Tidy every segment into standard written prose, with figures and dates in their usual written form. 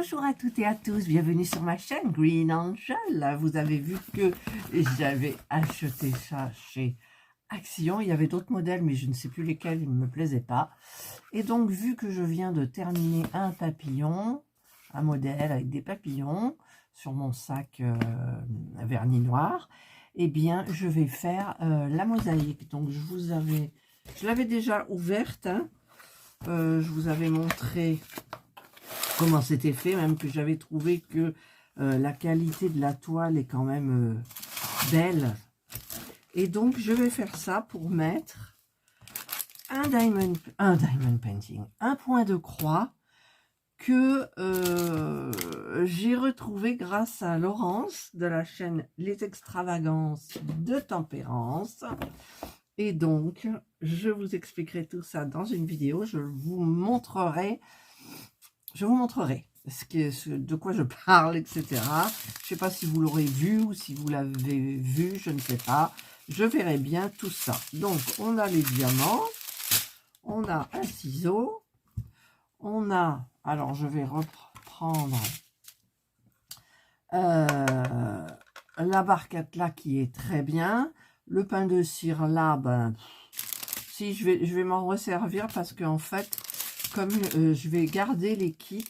Bonjour à toutes et à tous, bienvenue sur ma chaîne Green Angel. Vous avez vu que j'avais acheté ça chez Action. Il y avait d'autres modèles, mais je ne sais plus lesquels, ils ne me plaisaient pas. Et donc, vu que je viens de terminer un papillon, un modèle avec des papillons sur mon sac vernis noir, eh bien, je vais faire la mosaïque. Donc, je l'avais déjà ouverte, hein. Je vous avais montré comment c'était fait, même que j'avais trouvé que la qualité de la toile est quand même belle. Et donc, je vais faire ça pour mettre un diamond painting, un point de croix que j'ai retrouvé grâce à Laurence de la chaîne Les Extravagances de Tempérance. Et donc, je vous expliquerai tout ça dans une vidéo. Je vous montrerai de quoi je parle, etc. Je ne sais pas si vous l'aurez vu ou si vous l'avez vu, je ne sais pas. Je verrai bien tout ça. Donc, on a les diamants, on a un ciseau, on a... Alors, je vais reprendre la barquette là qui est très bien. Le pain de cire là, ben, si je vais m'en resservir parce qu'en fait, comme je vais garder les kits,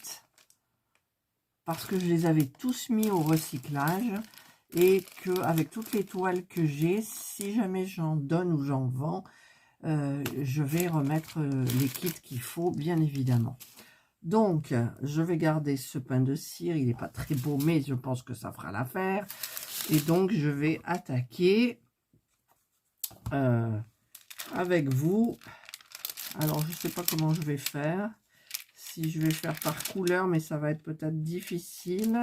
parce que je les avais tous mis au recyclage et que avec toutes les toiles que j'ai, si jamais j'en donne ou j'en vends, je vais remettre les kits qu'il faut, bien évidemment. Donc, je vais garder ce pain de cire. Il n'est pas très beau, mais je pense que ça fera l'affaire. Et donc, je vais attaquer avec vous. Alors, je ne sais pas comment je vais faire. Si je vais faire par couleur, mais ça va être peut-être difficile.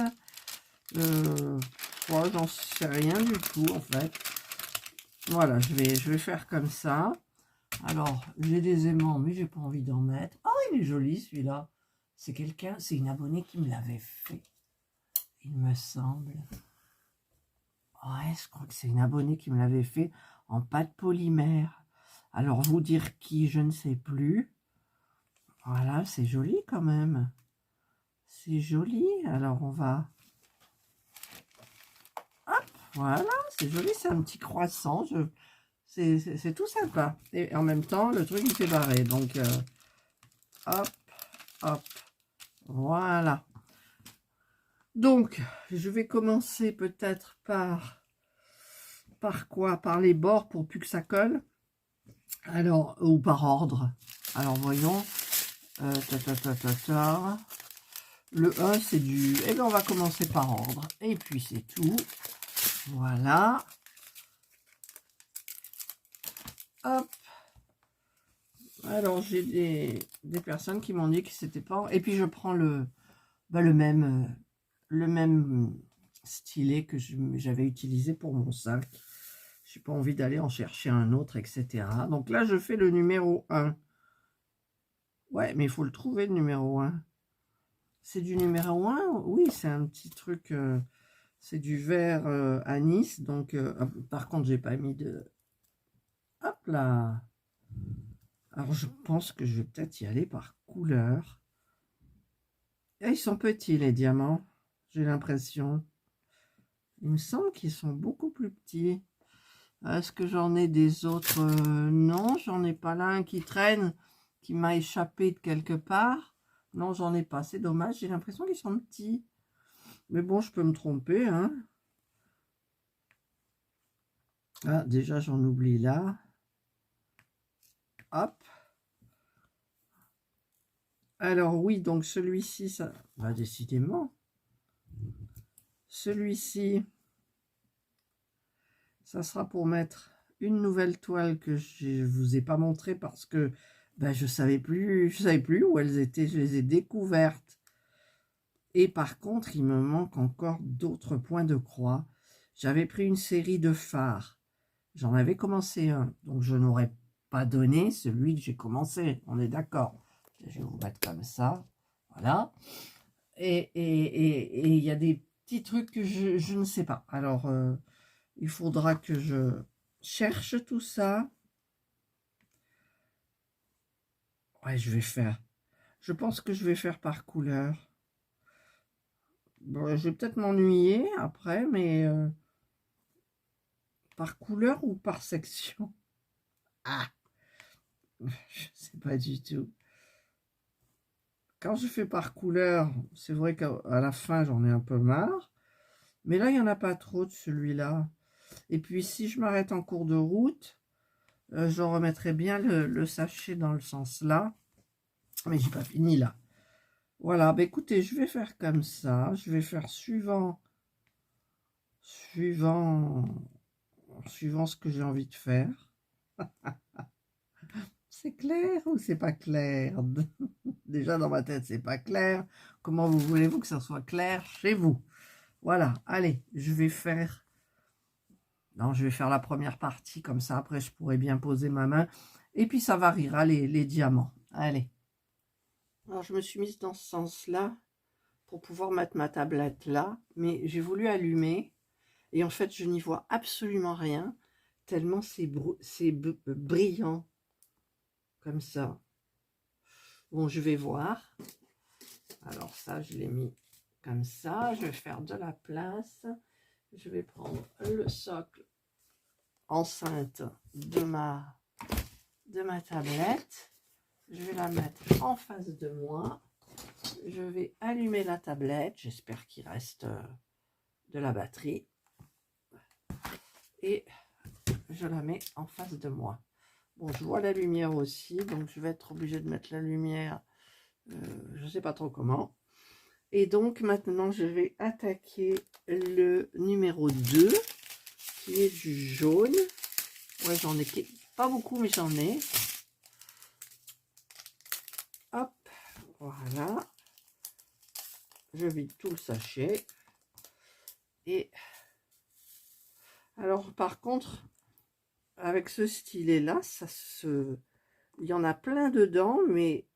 Moi, j'en sais rien du tout, en fait. Voilà, je vais faire comme ça. Alors, j'ai des aimants, mais j'ai pas envie d'en mettre. Oh, il est joli, celui-là. C'est une abonnée qui me l'avait fait, il me semble. Ouais, je crois que c'est une abonnée qui me l'avait fait en pâte polymère. Alors, vous dire qui, je ne sais plus. Voilà, c'est joli quand même. C'est joli. Alors, on va... Hop, voilà, c'est joli, c'est un petit croissant. C'est tout sympa. Et en même temps, le truc, il fait barrer. Donc, hop, hop, voilà. Donc, je vais commencer peut-être par quoi? Par les bords pour plus que ça colle. Alors, ou par ordre. Alors, voyons. Le 1, c'est du... Eh bien, on va commencer par ordre. Et puis, c'est tout. Voilà. Hop. Alors, j'ai des personnes qui m'ont dit que c'était pas... Et puis, je prends le même stylet que j'avais utilisé pour mon sac. Je n'ai pas envie d'aller en chercher un autre, etc. Donc là, je fais le numéro 1. Ouais, mais il faut le trouver, le numéro 1. C'est du numéro 1? Oui, c'est un petit truc... c'est du vert anis. Donc, par contre, j'ai pas mis de... Hop là! Alors, je pense que je vais peut-être y aller par couleur. Et ils sont petits, les diamants. J'ai l'impression. Il me semble qu'ils sont beaucoup plus petits. Est-ce que j'en ai des autres? Non, j'en ai pas là. Un qui traîne, qui m'a échappé de quelque part. Non, j'en ai pas. C'est dommage. J'ai l'impression qu'ils sont petits. Mais bon, je peux me tromper, hein. Ah, déjà, j'en oublie là. Hop. Alors, oui, donc celui-ci, ça... Bah, décidément. Celui-ci, ça sera pour mettre une nouvelle toile que je vous ai pas montré parce que ben, je savais plus où elles étaient. Je les ai découvertes. Et par contre, il me manque encore d'autres points de croix. J'avais pris une série de phares. J'en avais commencé un. Donc, je n'aurais pas donné celui que j'ai commencé. On est d'accord. Je vais vous mettre comme ça. Voilà. Et il y a des petits trucs que je ne sais pas. Alors, il faudra que je cherche tout ça. Ouais, je pense que je vais faire par couleur. Bon, je vais peut-être m'ennuyer après, mais par couleur ou par section? Ah, je sais pas du tout. Quand je fais par couleur, c'est vrai qu'à la fin, j'en ai un peu marre. Mais là, il n'y en a pas trop de celui-là. Et puis, si je m'arrête en cours de route, je remettrai bien le sachet dans le sens là. Mais j'ai pas fini là. Voilà, bah écoutez, je vais faire comme ça. Je vais faire suivant ce que j'ai envie de faire. C'est clair ou c'est pas clair? Déjà dans ma tête, c'est pas clair. Comment vous voulez-vous que ça soit clair chez vous? Voilà, allez, je vais faire... Non, je vais faire la première partie, comme ça, après, je pourrai bien poser ma main. Et puis, ça variera les diamants. Allez. Alors, je me suis mise dans ce sens-là pour pouvoir mettre ma tablette là. Mais j'ai voulu allumer. Et en fait, je n'y vois absolument rien. Tellement c'est brillant. Comme ça. Bon, je vais voir. Alors ça, je l'ai mis comme ça. Je vais faire de la place. Je vais prendre le socle enceinte de ma tablette. Je vais la mettre en face de moi. Je vais allumer la tablette. J'espère qu'il reste de la batterie. Et je la mets en face de moi. Bon, je vois la lumière aussi, donc je vais être obligée de mettre la lumière, je ne sais pas trop comment. Et donc maintenant, je vais attaquer le numéro 2, qui est du jaune. Ouais, j'en ai pas beaucoup, mais j'en ai. Hop, voilà. Je vide tout le sachet. Et alors, par contre, avec ce stylet là, il y en a plein dedans, mais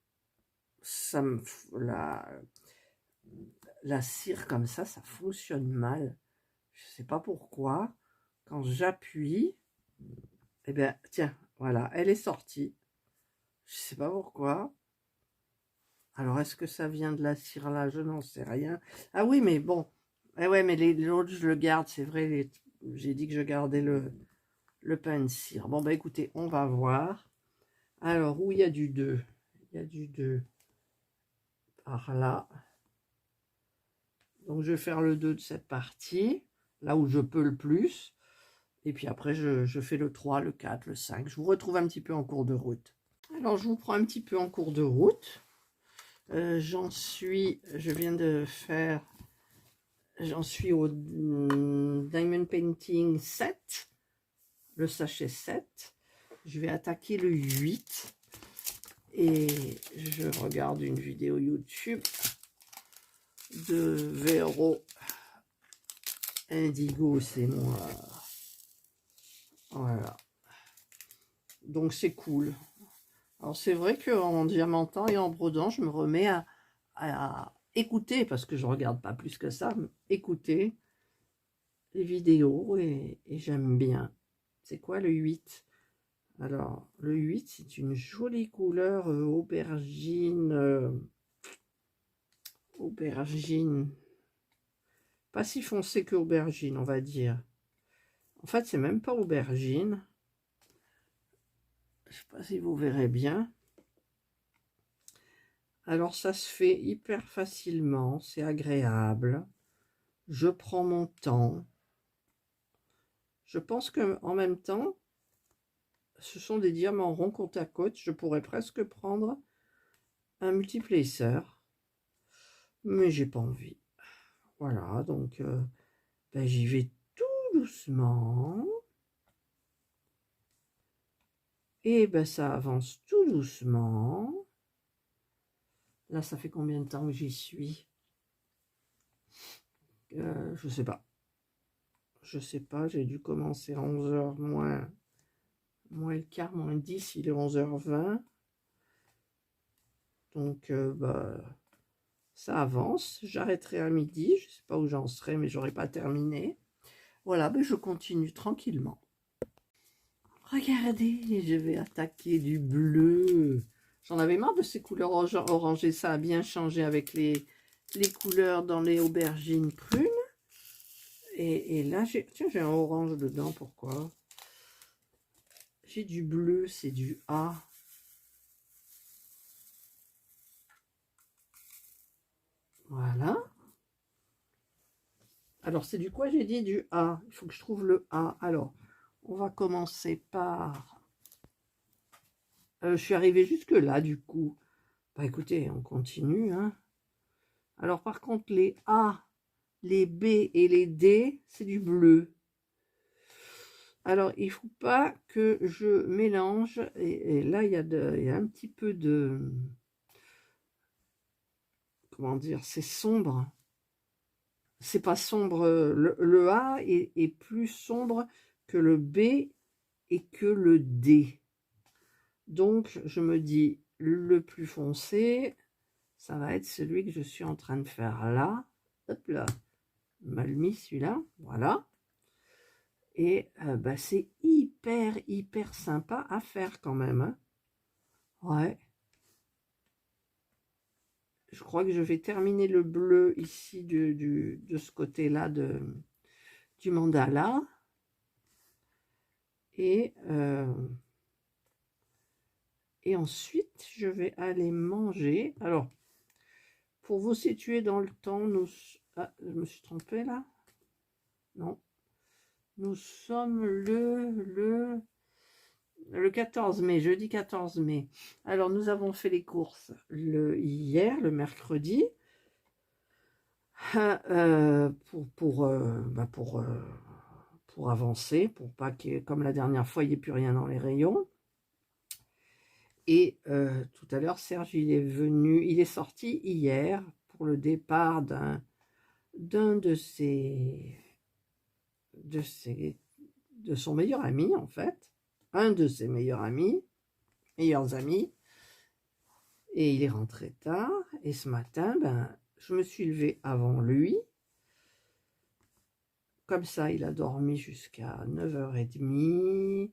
ça me la cire comme ça fonctionne mal. Je sais pas pourquoi. Quand j'appuie, eh bien tiens, voilà, elle est sortie. Je sais pas pourquoi. Alors est-ce que ça vient de la cire là? Je n'en sais rien. Ah oui, mais bon. Eh ouais, mais l'autre je le garde, c'est vrai. J'ai dit que je gardais le pain de cire. Bon, bah écoutez, on va voir. Alors, où il y a du 2? Il y a du 2 par là. Donc, je vais faire le 2 de cette partie, là où je peux le plus. Et puis après, je fais le 3, le 4, le 5. Je vous retrouve un petit peu en cours de route. Alors, je vous prends un petit peu en cours de route. Je viens de faire, j'en suis au Diamond Painting 7, le sachet 7. Je vais attaquer le 8 et je regarde une vidéo YouTube de Vero Indigo, c'est moi. Voilà. Donc c'est cool. Alors c'est vrai qu'en diamantant et en brodant, je me remets à écouter, parce que je regarde pas plus que ça, écouter les vidéos et j'aime bien. C'est quoi le 8? Alors, le 8, c'est une jolie couleur aubergine. Aubergine. Pas si foncé que aubergine, on va dire. En fait, c'est même pas aubergine. Je sais pas si vous verrez bien. Alors, ça se fait hyper facilement. C'est agréable. Je prends mon temps. Je pense que en même temps, ce sont des diamants ronds côte à côte. Je pourrais presque prendre un multiplacer, mais j'ai pas envie. Voilà, donc ben, j'y vais tout doucement. Et ben ça avance tout doucement. Là, ça fait combien de temps que j'y suis? Je sais pas. Je sais pas, j'ai dû commencer à 11h moins le quart, moins 10, il est 11h20. Donc, bah, ça avance. J'arrêterai à midi. Je sais pas où j'en serai, mais j'aurai pas terminé. Voilà, ben je continue tranquillement. Regardez, je vais attaquer du bleu. J'en avais marre de ces couleurs orangées. Ça a bien changé avec les couleurs dans les aubergines prunes. Et là, tiens, j'ai un orange dedans, pourquoi? J'ai du bleu, c'est du A. Voilà. Alors, c'est du quoi j'ai dit? Du A. Il faut que je trouve le A. Alors, on va commencer par... je suis arrivée jusque là, du coup. Bah écoutez, on continue. Hein. Alors, par contre, les A, les B et les D, c'est du bleu. Alors, il ne faut pas que je mélange. Et là, il y a un petit peu de... Comment dire? C'est sombre. C'est pas sombre. Le A est plus sombre que le B et que le D. Donc, je me dis, le plus foncé, ça va être celui que je suis en train de faire là. Hop là. Mal mis celui-là. Voilà. Et bah, c'est hyper sympa à faire quand même. Hein. Ouais. Je crois que je vais terminer le bleu ici de ce côté-là du mandala. Et ensuite, je vais aller manger. Alors, pour vous situer dans le temps, ah, je me suis trompée là? Non. Nous sommes le 14 mai, jeudi 14 mai. Alors, nous avons fait les courses hier, le mercredi, pour avancer, pour pas que, comme la dernière fois, il n'y ait plus rien dans les rayons. Et tout à l'heure, Serge, il est sorti hier pour le départ d'un de son meilleur ami, en fait. Un de ses meilleurs amis. Et il est rentré tard. Et ce matin, ben, je me suis levée avant lui. Comme ça, il a dormi jusqu'à 9h30.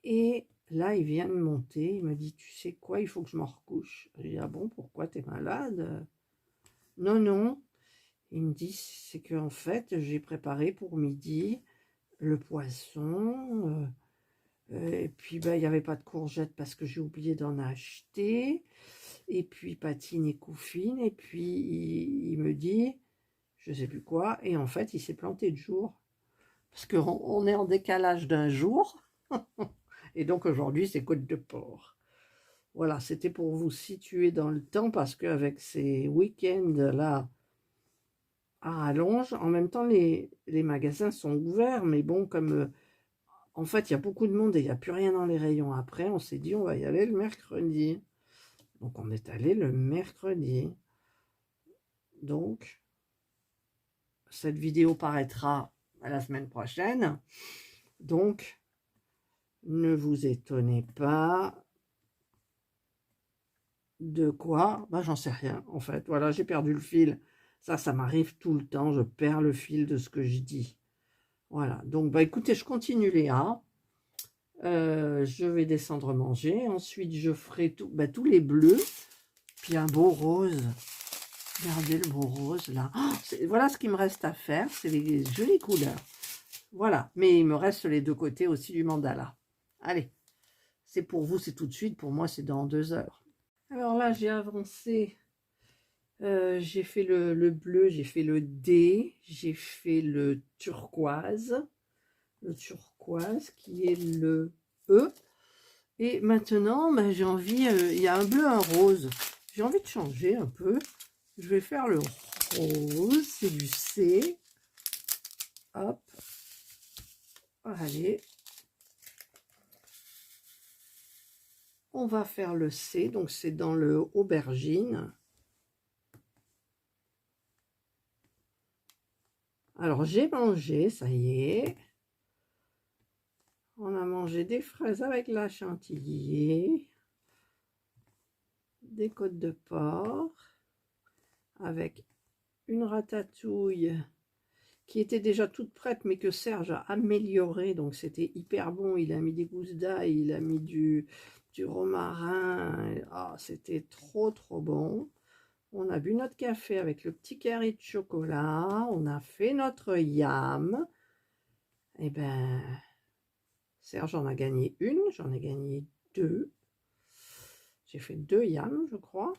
Et là, il vient de monter. Il me dit, tu sais quoi, il faut que je me recouche. J'ai dit, ah bon, pourquoi, t'es malade? Non, non. Il me dit, c'est qu'en fait, j'ai préparé pour midi le poisson. Et puis, ben, il n'y avait pas de courgettes parce que j'ai oublié d'en acheter. Et puis, patine et couffine. Et puis, il me dit, je ne sais plus quoi. Et en fait, il s'est planté de jour. Parce qu'on est en décalage d'un jour. Et donc, aujourd'hui, c'est côte de porc. Voilà, c'était pour vous situer dans le temps. Parce qu'avec ces week-ends-là à rallonge, en même temps, les magasins sont ouverts. Mais bon, comme... en fait, il y a beaucoup de monde et il n'y a plus rien dans les rayons. Après, on s'est dit, on va y aller le mercredi. Donc, on est allé le mercredi. Donc, cette vidéo paraîtra à la semaine prochaine. Donc, ne vous étonnez pas. De quoi? Ben, j'en sais rien, en fait. Voilà, j'ai perdu le fil. Ça m'arrive tout le temps. Je perds le fil de ce que je dis. Voilà. Donc, bah, écoutez, je continue Léa. Je vais descendre manger. Ensuite, je ferai tous les bleus. Puis un beau rose. Regardez le beau rose là. Oh, voilà ce qu'il me reste à faire. C'est les jolies couleurs. Voilà. Mais il me reste les deux côtés aussi du mandala. Allez. C'est pour vous, c'est tout de suite. Pour moi, c'est dans 2 heures. Alors là, j'ai avancé. J'ai fait le bleu, j'ai fait le D. J'ai fait le turquoise. Le turquoise qui est le E. Et maintenant, ben, j'ai envie, il y a un bleu, un rose. J'ai envie de changer un peu. Je vais faire le rose, c'est du C. Hop. Allez. On va faire le C, donc c'est dans le aubergine. Alors, j'ai mangé, ça y est. On a mangé des fraises avec la chantilly, des côtes de porc, avec une ratatouille qui était déjà toute prête, mais que Serge a améliorée, donc c'était hyper bon. Il a mis des gousses d'ail, il a mis du romarin, c'était trop bon. On a bu notre café avec le petit carré de chocolat. On a fait notre yam. Eh ben, Serge en a gagné une. J'en ai gagné deux. J'ai fait 2 yams, je crois.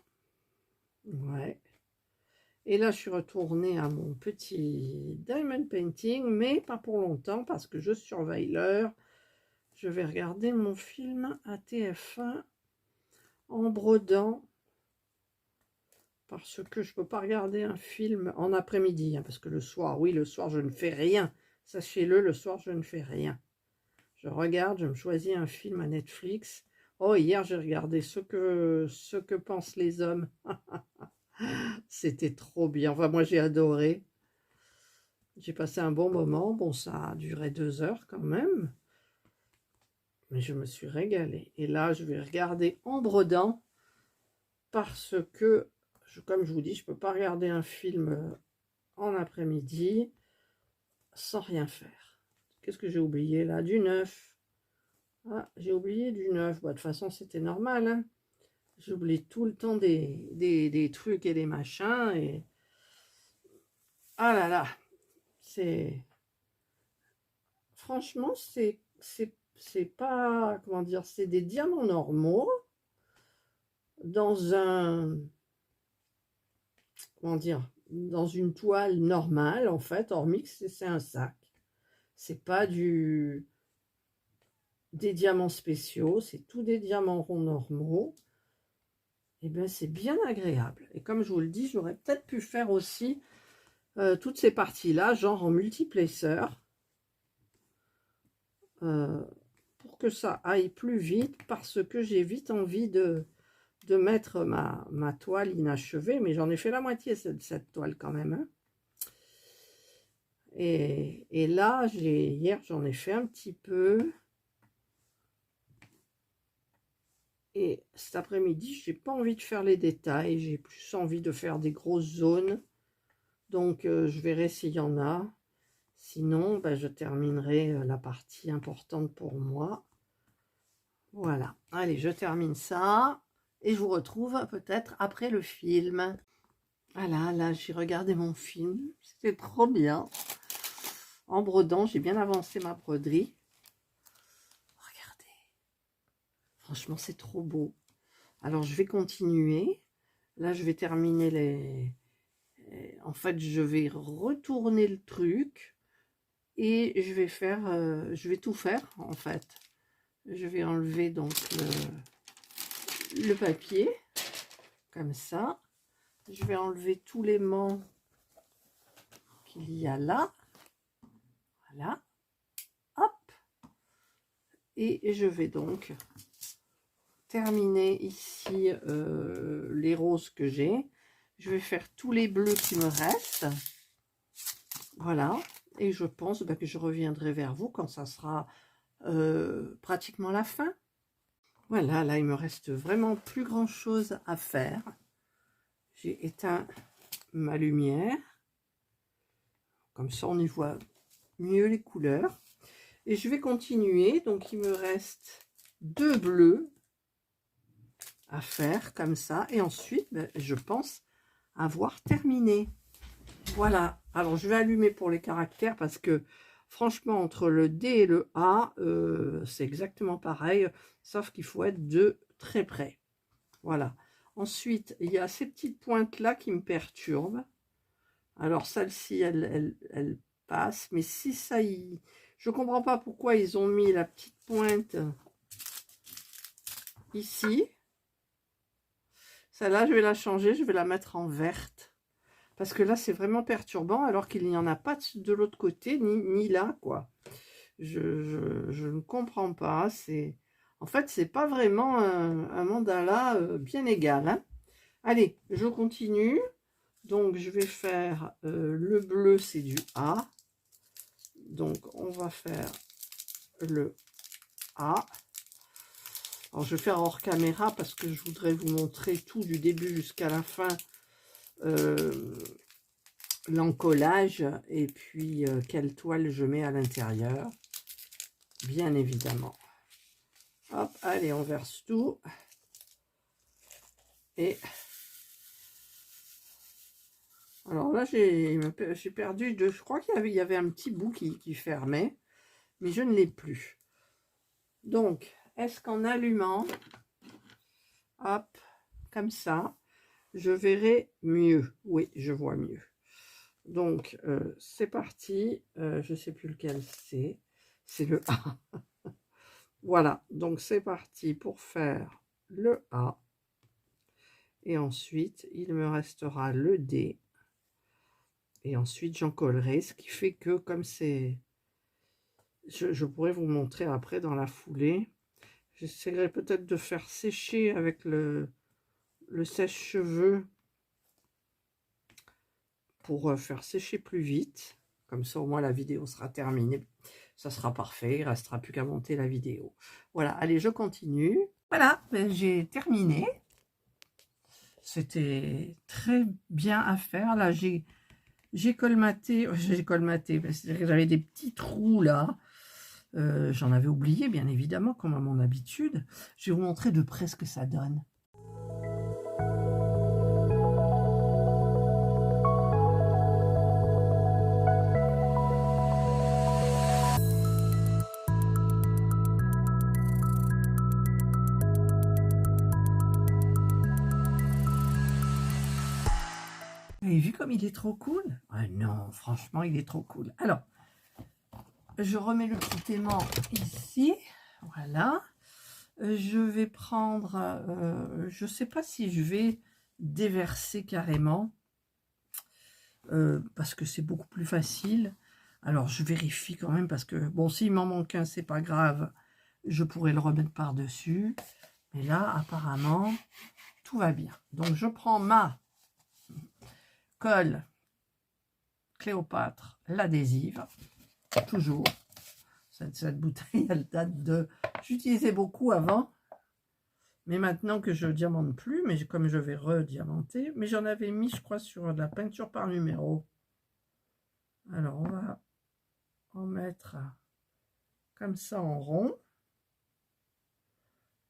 Ouais. Et là, je suis retournée à mon petit diamond painting, mais pas pour longtemps parce que je surveille l'heure. Je vais regarder mon film à TF1 en brodant. Parce que je ne peux pas regarder un film en après-midi, hein, parce que le soir, oui, le soir, je ne fais rien. Sachez-le, le soir, je ne fais rien. Je regarde, je me choisis un film à Netflix. Oh, hier, j'ai regardé ce que pensent les hommes. C'était trop bien. Enfin, moi, j'ai adoré. J'ai passé un bon moment. Bon, ça a duré 2 heures quand même. Mais je me suis régalée. Et là, je vais regarder en brodant parce que, comme je vous dis, je ne peux pas regarder un film en après-midi sans rien faire. Qu'est-ce que j'ai oublié là? Du neuf. Ah, j'ai oublié du neuf. Bah, de toute façon, c'était normal. Hein. J'oublie tout le temps des trucs et des machins. Et ah là là, c'est... Franchement, c'est pas... Comment dire? C'est des diamants normaux dans un... Comment dire? Dans une toile normale, en fait, hormis que c'est un sac. C'est pas des diamants spéciaux, c'est tout des diamants ronds normaux. Et bien, c'est bien agréable. Et comme je vous le dis, j'aurais peut-être pu faire aussi toutes ces parties-là, genre en multiplaceur, pour que ça aille plus vite, parce que j'ai vite envie de mettre ma toile inachevée, mais j'en ai fait la moitié de cette toile quand même. Hein. Et là, hier, j'en ai fait un petit peu. Et cet après-midi, j'ai pas envie de faire les détails, j'ai plus envie de faire des grosses zones. Donc, je verrai s'il y en a. Sinon, ben, je terminerai la partie importante pour moi. Voilà. Allez, je termine ça. Et je vous retrouve peut-être après le film. Voilà, là, j'ai regardé mon film. C'était trop bien. En brodant, j'ai bien avancé ma broderie. Regardez. Franchement, c'est trop beau. Alors, je vais continuer. Là, je vais terminer les... En fait, je vais retourner le truc. Et je vais faire... je vais tout faire, en fait. Je vais enlever donc le papier. Comme ça. Je vais enlever tous les mants qu'il y a là. Voilà. Hop. Et je vais donc terminer ici les roses que j'ai. Je vais faire tous les bleus qui me restent. Voilà. Et je pense que je reviendrai vers vous quand ça sera pratiquement la fin. Voilà, là, il me reste vraiment plus grand chose à faire. J'ai éteint ma lumière. Comme ça, on y voit mieux les couleurs. Et je vais continuer. Donc, il me reste 2 bleus à faire comme ça. Et ensuite, je pense avoir terminé. Voilà. Alors, je vais allumer pour les caractères parce que, franchement, entre le D et le A, c'est exactement pareil. Sauf qu'il faut être de très près. Voilà. Ensuite, il y a ces petites pointes-là qui me perturbent. Alors, celle-ci, elle passe. Mais si ça y... Je ne comprends pas pourquoi ils ont mis la petite pointe ici. Celle-là, je vais la changer. Je vais la mettre en verte. Parce que là, c'est vraiment perturbant. Alors qu'il n'y en a pas de l'autre côté, ni là, quoi. Je ne comprends pas. En fait, c'est pas vraiment un mandala bien égal. Hein. Allez, je continue. Donc, je vais faire le bleu, c'est du A. Donc, on va faire le A. Alors, je vais faire hors caméra parce que je voudrais vous montrer tout du début jusqu'à la fin. L'encollage et puis quelle toile je mets à l'intérieur. Bien évidemment. Hop, allez, on verse tout. Et Alors là, j'ai perdu je crois qu'il y avait un petit bout qui fermait, mais je ne l'ai plus. Donc, est-ce qu'en allumant, hop, comme ça, je verrai mieux? Oui, je vois mieux. Donc, c'est parti. Je ne sais plus lequel c'est. C'est le A. Voilà, donc c'est parti pour faire le A. Et ensuite, il me restera le D. Et ensuite, j'en collerai, ce qui fait que comme c'est... Je pourrais vous montrer après dans la foulée. J'essaierai peut-être de faire sécher avec le sèche-cheveux pour faire sécher plus vite. Comme ça, au moins, la vidéo sera terminée. Ça sera parfait. Il ne restera plus qu'à monter la vidéo. Voilà, allez, je continue. Voilà, ben, j'ai terminé. C'était très bien à faire. Là, j'ai colmaté. J'avais des petits trous là. J'en avais oublié, bien évidemment, comme à mon habitude. Je vais vous montrer de près ce que ça donne. Vous avez vu comme il est trop cool? Ah non, franchement, il est trop cool. Alors, je remets le petit aimant ici. Voilà. Je vais prendre... je ne sais pas si je vais déverser carrément. Parce que c'est beaucoup plus facile. Alors, je vérifie quand même parce que, bon, s'il m'en manque un, c'est pas grave. Je pourrais le remettre par-dessus. Mais là, apparemment, tout va bien. Donc, je prends ma colle Cléopâtre, l'adhésive, toujours. Cette bouteille, elle date de... J'utilisais beaucoup avant, mais maintenant que je diamante plus, mais comme je vais rediamanter, mais j'en avais mis, je crois, sur de la peinture par numéro. Alors, on va en mettre comme ça en rond.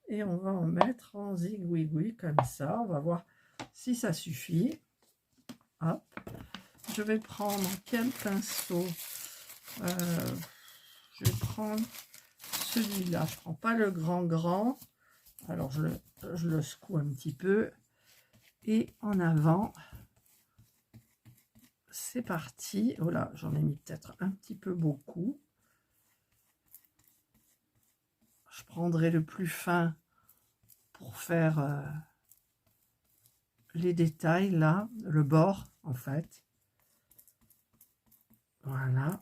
Et on va en mettre en zigouigoui comme ça. On va voir si ça suffit. Hop. Je vais prendre quel pinceau? Je vais prendre celui-là. Je ne prends pas le grand. Alors, je le secoue un petit peu. Et en avant, c'est parti. Oh là, j'en ai mis peut-être un petit peu beaucoup. Je prendrai le plus fin pour faire les détails, là, le bord, en fait. Voilà.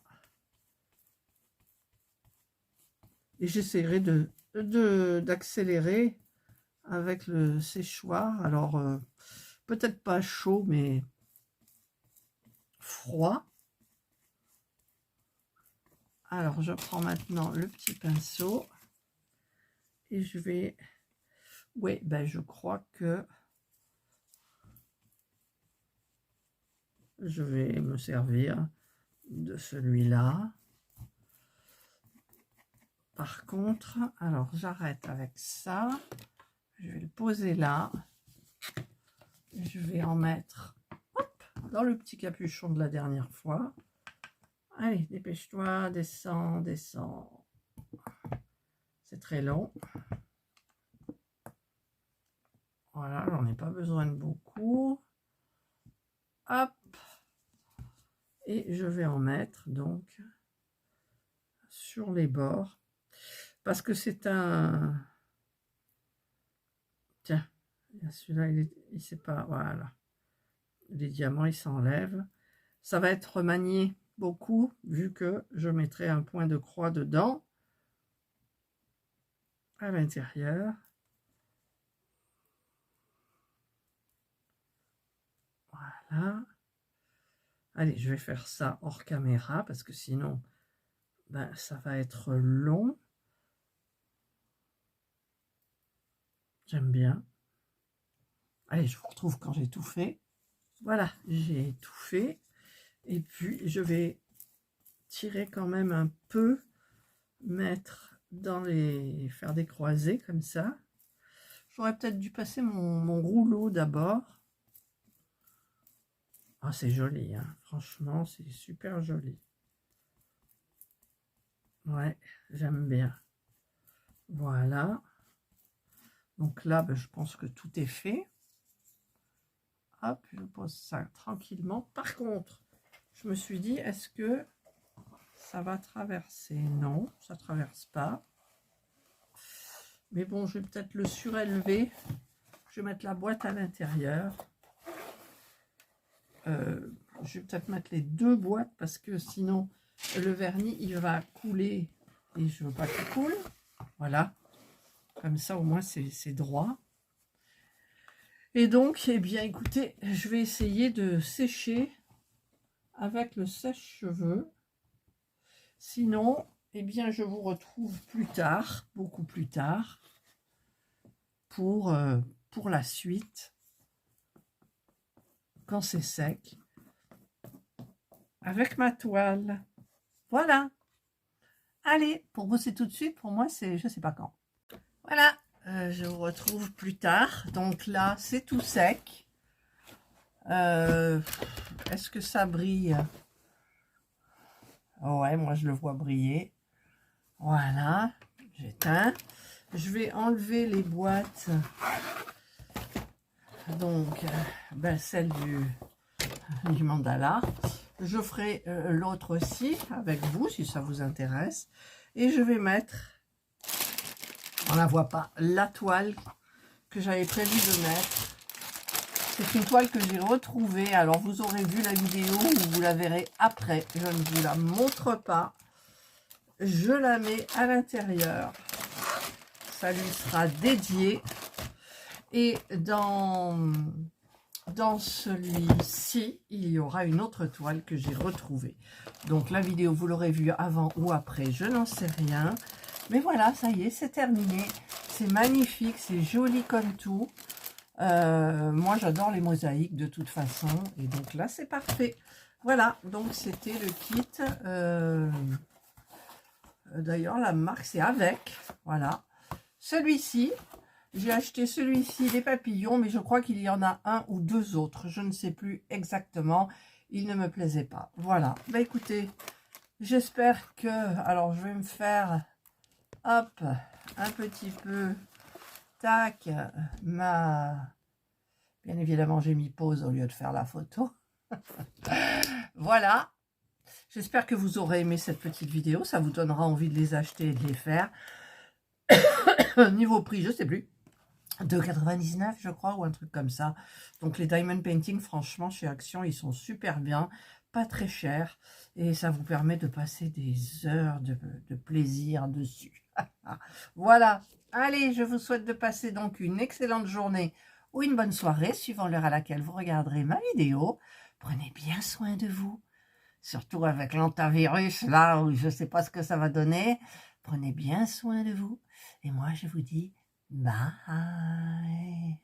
Et j'essaierai d'accélérer avec le séchoir. Alors, peut-être pas chaud, mais froid. Alors, je prends maintenant le petit pinceau. Et je vais... Oui, ben je crois que je vais me servir de celui-là. Par contre, alors j'arrête avec ça. Je vais le poser là. Je vais en mettre hop, dans le petit capuchon de la dernière fois. Allez, dépêche-toi, descends, descends. C'est très long. Voilà, j'en ai pas besoin de beaucoup. Hop. Et je vais en mettre donc sur les bords. Parce que c'est un... Tiens, celui-là, il sait pas... Voilà. Les diamants, ils s'enlèvent. Ça va être manié beaucoup, vu que je mettrai un point de croix dedans, à l'intérieur. Voilà. Allez, je vais faire ça hors caméra, parce que sinon, ben, ça va être long. J'aime bien. Allez, je vous retrouve quand j'ai tout fait. Voilà, j'ai tout fait. Et puis, je vais tirer quand même un peu, mettre dans les... faire des croisés comme ça. J'aurais peut-être dû passer mon rouleau d'abord. Ah, c'est joli, hein. Franchement, c'est super joli. Ouais, j'aime bien. Voilà. Donc là, ben, je pense que tout est fait. Hop, je pose ça tranquillement. Par contre, je me suis dit, est-ce que ça va traverser? Non, ça ne traverse pas. Mais bon, je vais peut-être le surélever. Je vais mettre la boîte à l'intérieur. Je vais peut-être mettre les deux boîtes parce que sinon, le vernis, il va couler. Et je ne veux pas qu'il coule. Voilà. Comme ça, au moins, c'est droit. Et donc, eh bien, écoutez, je vais essayer de sécher avec le sèche-cheveux. Sinon, eh bien, je vous retrouve plus tard, beaucoup plus tard, pour la suite, quand c'est sec, avec ma toile. Voilà. Allez, pour vous, c'est tout de suite. Pour moi, c'est je ne sais pas quand. Voilà, je vous retrouve plus tard. Donc là, c'est tout sec. Est-ce que ça brille? Ouais, moi, je le vois briller. Voilà, j'éteins. Je vais enlever les boîtes. Donc, ben, celle du mandala. Je ferai l'autre aussi avec vous si ça vous intéresse. Et je vais mettre, on la voit pas, la toile que j'avais prévu de mettre. C'est une toile que j'ai retrouvée. Alors vous aurez vu la vidéo ou vous la verrez après. Je ne vous la montre pas. Je la mets à l'intérieur. Ça lui sera dédié. Et dans celui-ci, il y aura une autre toile que j'ai retrouvée. Donc la vidéo, vous l'aurez vue avant ou après, je n'en sais rien. Mais voilà, ça y est, c'est terminé. C'est magnifique, c'est joli comme tout. Moi, j'adore les mosaïques de toute façon. Et donc là, c'est parfait. Voilà, donc c'était le kit. D'ailleurs, la marque, c'est Avec. Voilà. Celui-ci, j'ai acheté celui-ci, les papillons, mais je crois qu'il y en a un ou deux autres. Je ne sais plus exactement. Il ne me plaisait pas. Voilà. Bah écoutez, j'espère que... Alors, je vais me faire, hop, un petit peu, tac, Bien évidemment, j'ai mis pause au lieu de faire la photo. Voilà. J'espère que vous aurez aimé cette petite vidéo. Ça vous donnera envie de les acheter et de les faire. Niveau prix, je ne sais plus. 2,99 je crois, ou un truc comme ça. Donc les diamond painting, franchement, chez Action, ils sont super bien, pas très chers, et ça vous permet de passer des heures de plaisir dessus. Voilà, allez, je vous souhaite de passer donc une excellente journée ou une bonne soirée, suivant l'heure à laquelle vous regarderez ma vidéo. Prenez bien soin de vous, surtout avec l'antivirus, là, où je ne sais pas ce que ça va donner. Prenez bien soin de vous, et moi, je vous dis bye.